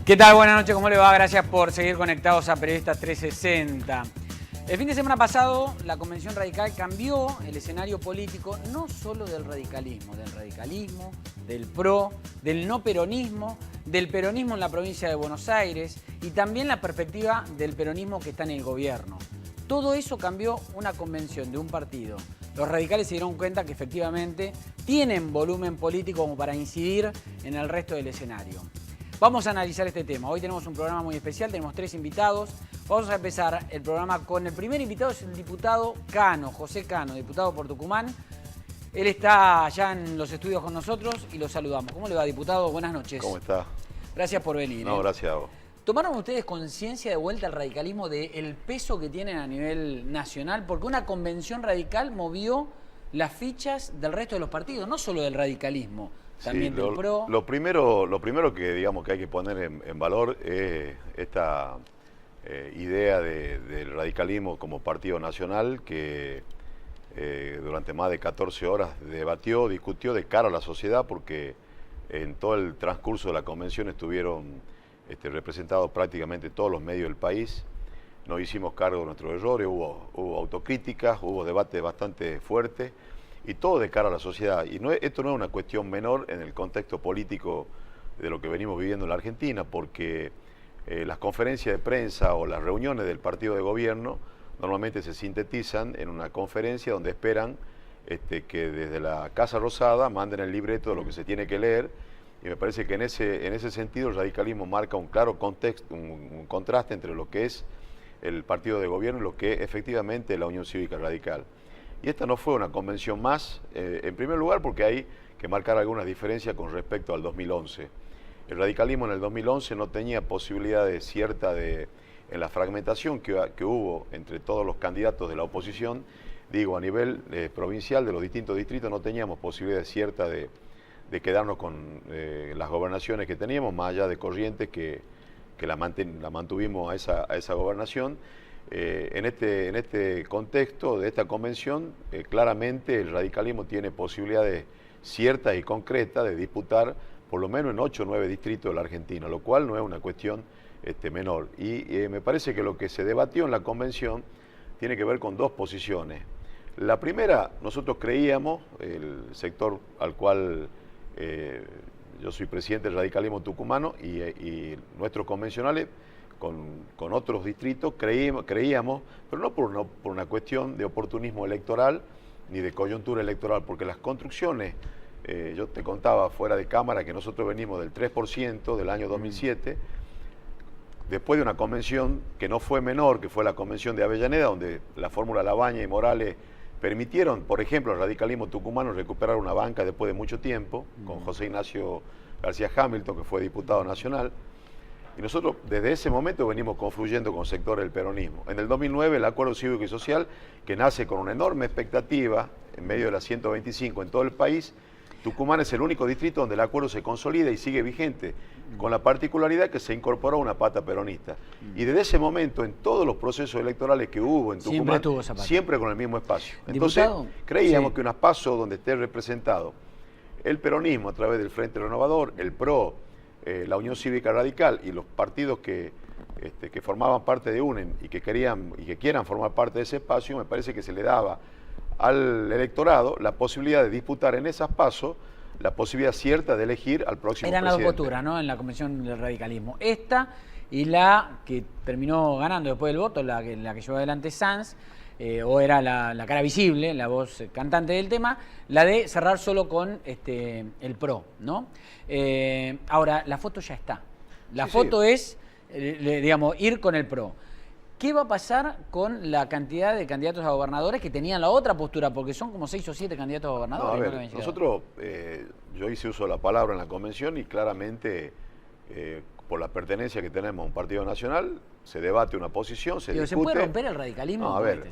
¿Qué tal? Buenas noches, ¿cómo le va? Gracias por seguir conectados a Periodistas 360. El fin de semana pasado, la Convención Radical cambió el escenario político, no solo del radicalismo, del PRO, del no peronismo, del peronismo en la provincia de Buenos Aires y también la perspectiva del peronismo que está en el gobierno. Todo eso cambió una convención de un partido. Los radicales se dieron cuenta que efectivamente tienen volumen político como para incidir en el resto del escenario. Vamos a analizar este tema. Hoy tenemos un programa muy especial, tenemos 3 invitados. Vamos a empezar el programa con el primer invitado, es el diputado Cano, José Cano, diputado por Tucumán. Él está allá en los estudios con nosotros y lo saludamos. ¿Cómo le va, diputado? Buenas noches. ¿Cómo está? Gracias por venir. No, gracias a vos. ¿Tomaron ustedes conciencia de vuelta al radicalismo del peso que tienen a nivel nacional? Porque una convención radical movió las fichas del resto de los partidos, no solo del radicalismo. También sí, del PRO. Lo primero que digamos que hay que poner en valor es esta idea del radicalismo como partido nacional que durante más de 14 horas debatió, discutió de cara a la sociedad, porque en todo el transcurso de la convención estuvieron representados prácticamente todos los medios del país. Nos hicimos cargo de nuestros errores, hubo autocríticas, hubo debates bastante fuertes, y todo de cara a la sociedad. Y esto no es una cuestión menor en el contexto político de lo que venimos viviendo en la Argentina, porque las conferencias de prensa o las reuniones del partido de gobierno normalmente se sintetizan en una conferencia donde esperan que desde la Casa Rosada manden el libreto de lo que se tiene que leer, y me parece que en ese sentido el radicalismo marca un claro contexto, un contraste entre lo que es el partido de gobierno y lo que es efectivamente la Unión Cívica Radical. Y esta no fue una convención más, en primer lugar porque hay que marcar algunas diferencias con respecto al 2011. El radicalismo en el 2011 no tenía posibilidades ciertas en la fragmentación que hubo entre todos los candidatos de la oposición. Digo, a nivel provincial de los distintos distritos no teníamos posibilidades ciertas de quedarnos con las gobernaciones que teníamos, más allá de Corrientes que la mantuvimos a esa gobernación. En este contexto de esta convención, claramente el radicalismo tiene posibilidades ciertas y concretas de disputar por lo menos en 8 o 9 distritos de la Argentina, lo cual no es una cuestión menor. Y me parece que lo que se debatió en la convención tiene que ver con 2 posiciones. La primera, nosotros creíamos, el sector al cual yo soy presidente del radicalismo tucumano y nuestros convencionales, con otros distritos, creíamos, pero no por una cuestión de oportunismo electoral ni de coyuntura electoral, porque las construcciones, yo te contaba fuera de cámara que nosotros venimos del 3% del año 2007, después de una convención que no fue menor, que fue la convención de Avellaneda, donde la fórmula Labaña y Morales permitieron, por ejemplo, al radicalismo tucumano recuperar una banca después de mucho tiempo, con José Ignacio García Hamilton, que fue diputado nacional. Y nosotros desde ese momento venimos confluyendo con sectores del peronismo. En el 2009 el Acuerdo Cívico y Social, que nace con una enorme expectativa en medio de la 125 en todo el país, Tucumán es el único distrito donde el acuerdo se consolida y sigue vigente, con la particularidad que se incorporó una pata peronista. Y desde ese momento, en todos los procesos electorales que hubo en Tucumán, siempre con el mismo espacio. Entonces, creíamos que unas PASO donde esté representado el peronismo a través del Frente Renovador, el PRO, la Unión Cívica Radical y los partidos que formaban parte de UNEN y que quieran formar parte de ese espacio, me parece que se le daba al electorado la posibilidad de disputar en esas PASO la posibilidad cierta de elegir al próximo presidente. Eran las 2 posturas, ¿no?, en la Convención del Radicalismo. Esta y la que terminó ganando después del voto, la que llevó adelante Sanz, o era la cara visible, la voz cantante del tema, la de cerrar solo con el PRO, ¿no? Ahora, la foto ya está. La foto es, digamos, ir con el PRO. ¿Qué va a pasar con la cantidad de candidatos a gobernadores que tenían la otra postura? Porque son como 6 o 7 candidatos a gobernadores. No, a ver, nosotros, yo hice uso de la palabra en la convención y claramente, por la pertenencia que tenemos a un partido nacional, se debate una posición, se discute. ¿Se puede romper el radicalismo? No, a ver,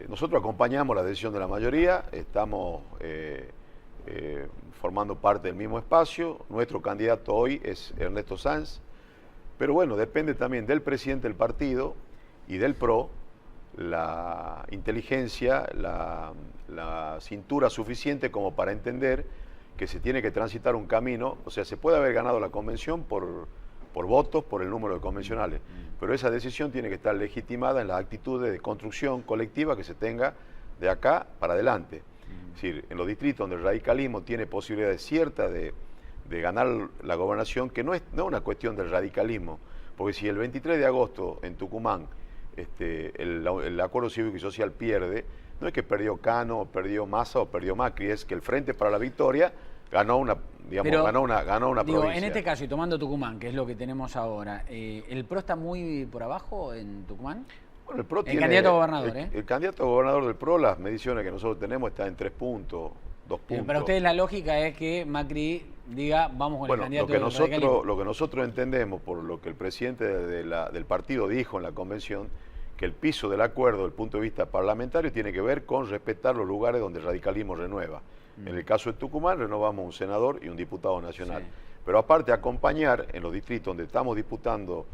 nosotros acompañamos la decisión de la mayoría, estamos formando parte del mismo espacio. Nuestro candidato hoy es Ernesto Sanz, pero bueno, depende también del presidente del partido y del PRO la inteligencia, la cintura suficiente como para entender que se tiene que transitar un camino. O sea, se puede haber ganado la convención por por votos, por el número de convencionales. Pero esa decisión tiene que estar legitimada en las actitudes de construcción colectiva que se tenga de acá para adelante. Es decir, en los distritos donde el radicalismo tiene posibilidades ciertas de ganar la gobernación, que no es una cuestión del radicalismo, porque si el 23 de agosto en Tucumán el acuerdo cívico y social pierde, no es que perdió Cano, o perdió Massa o perdió Macri, es que el Frente para la Victoria ganó una, digamos, Pero, ganó una provincia. En este caso, y tomando Tucumán, que es lo que tenemos ahora, ¿el PRO está muy por abajo en Tucumán? Bueno, el PRO el tiene, candidato a gobernador, el candidato a gobernador del PRO, las mediciones que nosotros tenemos está en 3 puntos, 2 puntos. Para ustedes la lógica es que Macri diga, vamos con el candidato del radicalismo. Lo que nosotros entendemos, por lo que el presidente del partido dijo en la convención, que el piso del acuerdo, desde el punto de vista parlamentario, tiene que ver con respetar los lugares donde el radicalismo renueva. En el caso de Tucumán, renovamos un senador y un diputado nacional. Sí. Pero aparte, acompañar en los distritos donde estamos disputando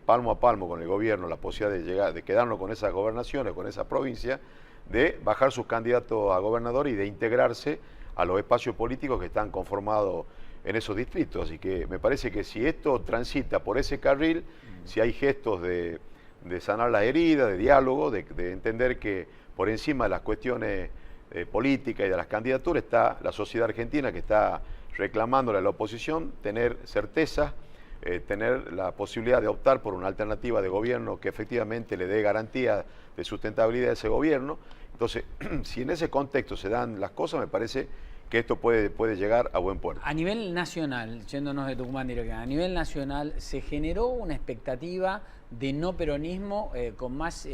palmo a palmo con el gobierno la posibilidad de quedarnos con esas gobernaciones, con esa provincia, de bajar sus candidatos a gobernador y de integrarse a los espacios políticos que están conformados en esos distritos. Así que me parece que si esto transita por ese carril, si hay gestos de sanar las heridas, de diálogo, de entender que por encima de las cuestiones políticas y de las candidaturas está la sociedad argentina que está reclamándole a la oposición tener certeza, tener la posibilidad de optar por una alternativa de gobierno que efectivamente le dé garantía de sustentabilidad a ese gobierno. Entonces, si en ese contexto se dan las cosas, me parece que esto puede llegar a buen puerto. A nivel nacional, yéndonos de Tucumán directamente, a nivel nacional, ¿se generó una expectativa de no peronismo con más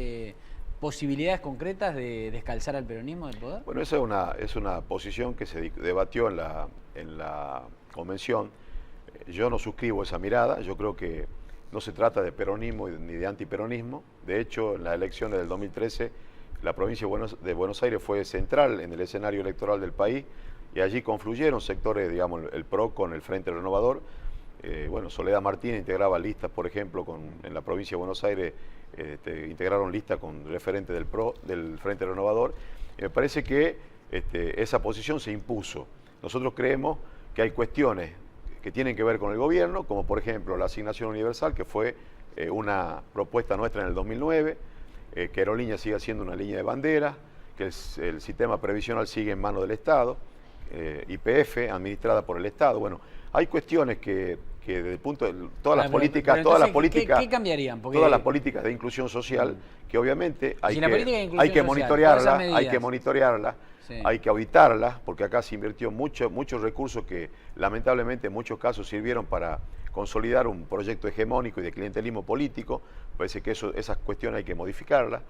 posibilidades concretas de descalzar al peronismo del poder? Bueno, esa es una posición que se debatió en la convención. Yo no suscribo esa mirada, yo creo que no se trata de peronismo ni de antiperonismo. De hecho, en las elecciones del 2013, la provincia de Buenos Aires fue central en el escenario electoral del país y allí confluyeron sectores, digamos, el PRO con el Frente Renovador. Bueno, Soledad Martínez integraba listas, por ejemplo, en la provincia de Buenos Aires, integraron listas con referentes del PRO, del Frente Renovador. Y me parece que esa posición se impuso. Nosotros creemos que hay cuestiones que tienen que ver con el gobierno, como por ejemplo la asignación universal, que fue una propuesta nuestra en el 2009, que Aerolínea siga siendo una línea de bandera, que el sistema previsional sigue en manos del Estado, YPF administrada por el Estado. Bueno, hay cuestiones que desde el punto de todas las políticas, ¿qué cambiarían? Porque todas las políticas de inclusión social, que obviamente hay que monitorearla, sí, hay que auditarla, porque acá se invirtió muchos recursos que lamentablemente en muchos casos sirvieron para consolidar un proyecto hegemónico y de clientelismo político. Parece que esas cuestiones hay que modificarlas,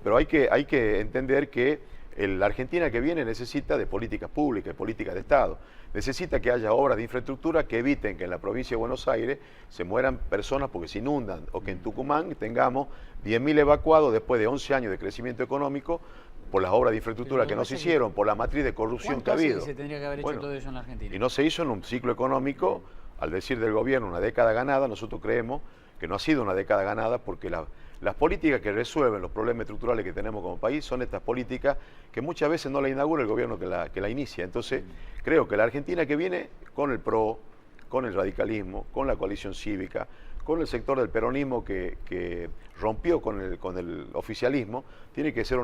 pero hay que entender que la Argentina que viene necesita de políticas públicas, de políticas de Estado. Necesita que haya obras de infraestructura que eviten que en la provincia de Buenos Aires se mueran personas porque se inundan, o que en Tucumán tengamos 10.000 evacuados después de 11 años de crecimiento económico por las obras de infraestructura que no se hicieron, por la matriz de corrupción que ha habido. Se tendría que haber hecho todo eso en la Argentina? Y no se hizo en un ciclo económico, al decir del gobierno una década ganada. Nosotros creemos que no ha sido una década ganada porque las políticas que resuelven los problemas estructurales que tenemos como país son estas políticas que muchas veces no la inaugura el gobierno que la inicia. Entonces, creo que la Argentina que viene con el PRO, con el radicalismo, con la coalición cívica, con el sector del peronismo que rompió con el oficialismo, tiene que ser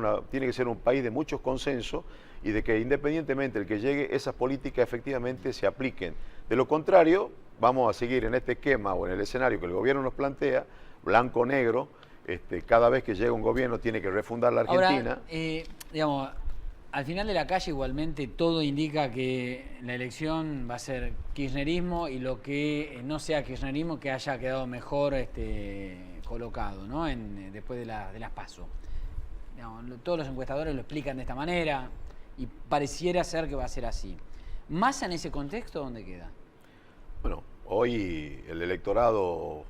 un país de muchos consensos y de que independientemente del que llegue, esas políticas efectivamente se apliquen. De lo contrario, vamos a seguir en este esquema o en el escenario que el gobierno nos plantea, blanco-negro. Cada vez que llega un gobierno tiene que refundar la Argentina. Ahora, digamos, al final de la calle igualmente todo indica que la elección va a ser kirchnerismo y lo que no sea kirchnerismo que haya quedado mejor colocado, ¿no? Después de las PASO. Digamos, todos los encuestadores lo explican de esta manera y pareciera ser que va a ser así. ¿Massa en ese contexto dónde queda? Bueno, hoy el electorado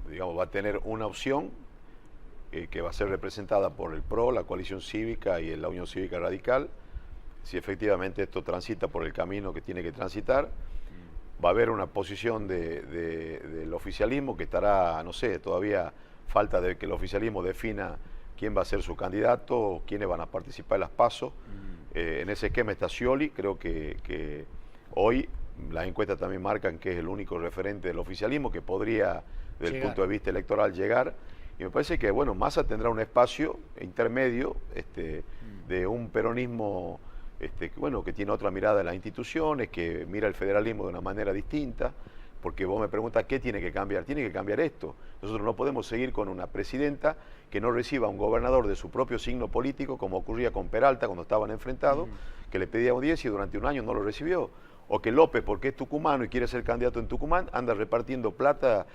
digamos, va a tener una opción que va a ser representada por el PRO, la coalición cívica y la Unión Cívica Radical. Si efectivamente esto transita por el camino que tiene que transitar, va a haber una posición del oficialismo que estará, no sé, todavía falta de que el oficialismo defina quién va a ser su candidato, quiénes van a participar en las PASO. En ese esquema está Scioli. Creo que hoy las encuestas también marcan que es el único referente del oficialismo que podría, desde el punto de vista electoral, llegar. Y me parece que, bueno, Massa tendrá un espacio intermedio de un peronismo bueno, que tiene otra mirada de las instituciones, que mira el federalismo de una manera distinta, porque vos me preguntas qué tiene que cambiar. Tiene que cambiar esto. Nosotros no podemos seguir con una presidenta que no reciba a un gobernador de su propio signo político, como ocurría con Peralta cuando estaban enfrentados, que le pedía audiencia y durante un año no lo recibió. O que López, porque es tucumano y quiere ser candidato en Tucumán, anda repartiendo plata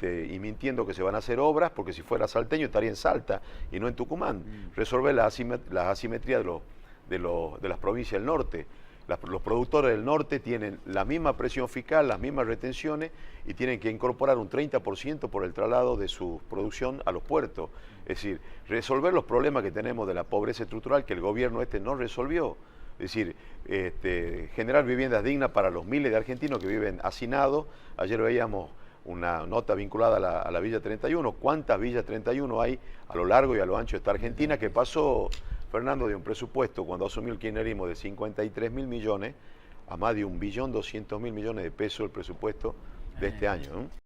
y mintiendo que se van a hacer obras, porque si fuera salteño estaría en Salta y no en Tucumán. Resolver las asimetrías de las provincias del norte. Los productores del norte tienen la misma presión fiscal, las mismas retenciones y tienen que incorporar un 30% por el traslado de su producción a los puertos. Es decir, resolver los problemas que tenemos de la pobreza estructural que el gobierno no resolvió. Es decir, generar viviendas dignas para los miles de argentinos que viven hacinados. Ayer veíamos una nota vinculada a la Villa 31. ¿Cuántas Villas 31 hay a lo largo y a lo ancho de esta Argentina que pasó, Fernando, de un presupuesto cuando asumió el kirchnerismo de 53.000 millones a más de 1.200.000 millones de pesos el presupuesto de este año, ¿no?